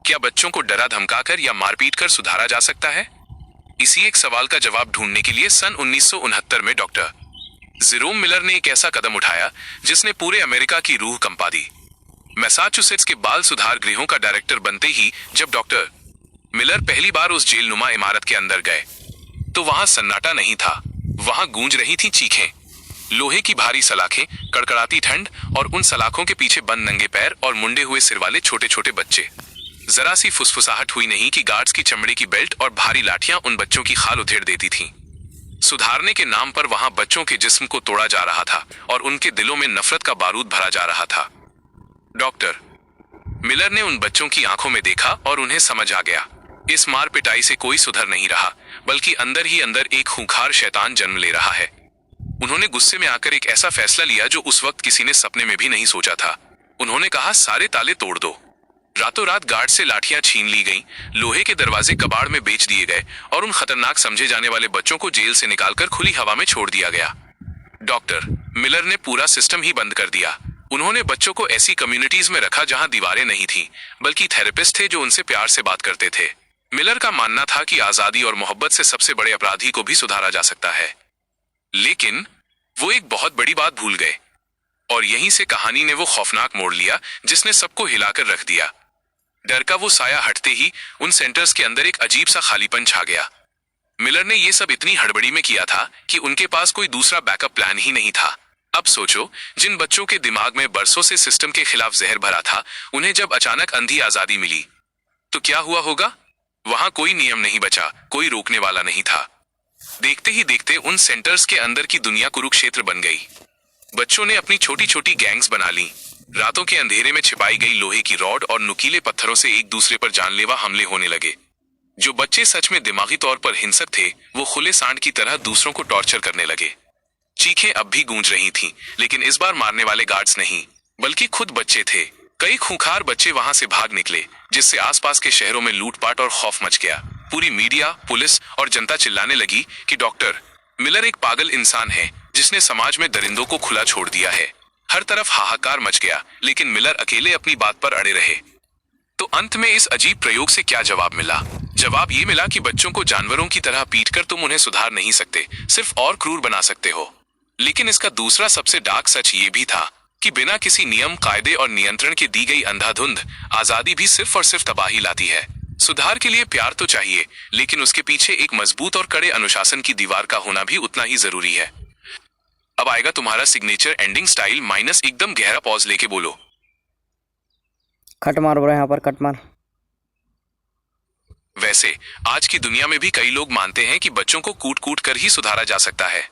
क्या बच्चों को डरा धमकाकर या मारपीट कर सुधारा जा सकता है? इसी एक सवाल का जवाब ढूंढने के लिए सन 1969 में डॉक्टर जेरोम मिलर ने एक ऐसा कदम उठाया जिसने पूरे अमेरिका की रूह कंपा दी। मैसाचुसेट्स के बाल सुधार गृहों का डायरेक्टर बनते ही जब डॉक्टर मिलर पहली बार उस जेलनुमा इमारत के अंदर गए तो वहां सन्नाटा नहीं था, वहां गूंज रही थी चीखें। लोहे की भारी सलाखें, कड़कड़ाती ठंड और उन सलाखों के पीछे बंद नंगे पैर और मुंडे हुए सिर वाले छोटे छोटे बच्चे। जरा सी फुसफुसाहट हुई नहीं कि गार्ड्स की चमड़े की बेल्ट और भारी लाठियां उन बच्चों की खाल उधेड़ देती थीं। सुधारने के नाम पर वहां बच्चों के जिस्म को तोड़ा जा रहा था और उनके दिलों में नफरत का बारूद भरा जा रहा था। डॉक्टर मिलर ने उन बच्चों की आंखों में देखा और उन्हें समझ आ गया, इस मार पिटाई से कोई सुधर नहीं रहा, बल्कि अंदर ही अंदर एक खूंखार शैतान जन्म ले रहा है। उन्होंने गुस्से में आकर एक ऐसा फैसला लिया जो उस वक्त किसी ने सपने में भी नहीं सोचा था। उन्होंने कहा, सारे ताले तोड़ दो। रातों रात गार्ड से लाठियां छीन ली गईं, लोहे के दरवाजे कबाड़ में बेच दिए गए और उन खतरनाक समझे जाने वाले बच्चों को जेल से निकालकर खुली हवा में छोड़ दिया गया। डॉक्टर मिलर ने पूरा सिस्टम ही बंद कर दिया। उन्होंने बच्चों को ऐसी कम्युनिटीज में रखा जहां दीवारें नहीं थीं, बल्कि थेरेपिस्ट थे जो उनसे प्यार से बात करते थे। मिलर का मानना था कि आजादी और मोहब्बत से सबसे बड़े अपराधी को भी सुधारा जा सकता है। लेकिन वो एक बहुत बड़ी बात भूल गए और यहीं से कहानी ने वो खौफनाक मोड़ लिया जिसने सबको हिलाकर रख दिया। डर का वो साया हटते ही उन सेंटर्स के अंदर एक अजीब सा खालीपन छा गया। मिलर ने ये सब इतनी हड़बड़ी में किया था कि उनके पास कोई दूसरा बैकअप प्लान ही नहीं था। अब सोचो, जिन बच्चों के दिमाग में बरसों से सिस्टम के खिलाफ जहर भरा था, उन्हें जब अचानक अंधी आजादी मिली तो क्या हुआ होगा? वहां कोई नियम नहीं बचा, कोई रोकने वाला नहीं था। देखते ही देखते उन सेंटर्स के अंदर की दुनिया कुरुक्षेत्र बन गई। बच्चों ने अपनी छोटी छोटी गैंग्स बना ली। रातों के अंधेरे में छिपाई गई लोहे की रॉड और नुकीले पत्थरों से एक दूसरे पर जानलेवा हमले होने लगे। जो बच्चे सच में दिमागी तौर पर हिंसक थे, वो खुले सांड की तरह दूसरों को टॉर्चर करने लगे। चीखें अब भी गूंज रही थीं, लेकिन इस बार मारने वाले गार्ड्स नहीं, बल्कि खुद बच्चे थे। कई खूंखार बच्चे वहां से भाग निकले, जिससे आसपास के शहरों में लूटपाट और खौफ मच गया। पूरी मीडिया, पुलिस और जनता चिल्लाने लगी कि डॉक्टर मिलर एक पागल इंसान है जिसने समाज में दरिंदों को खुला छोड़ दिया है। हर तरफ हाहाकार मच गया, लेकिन मिलर अकेले अपनी बात पर अड़े रहे। तो अंत में इस अजीब प्रयोग से क्या जवाब मिला? जवाब ये मिला कि बच्चों को जानवरों की तरह पीटकर तुम उन्हें सुधार नहीं सकते, सिर्फ और क्रूर बना सकते हो। लेकिन इसका दूसरा सबसे डार्क सच ये भी था कि बिना किसी नियम, कायदे और नियंत्रण के दी गई अंधाधुंध आजादी भी सिर्फ और सिर्फ तबाही लाती है। सुधार के लिए प्यार तो चाहिए, लेकिन उसके पीछे एक मजबूत और कड़े अनुशासन की दीवार का होना भी उतना ही जरूरी है। अब आएगा तुम्हारा सिग्नेचर एंडिंग स्टाइल माइनस एकदम गहरा पॉज लेके बोलो। कट मार ब्रो, यहाँ पर कट मार। वैसे आज की दुनिया में भी कई लोग मानते हैं कि बच्चों को कूट कूट कर ही सुधारा जा सकता है।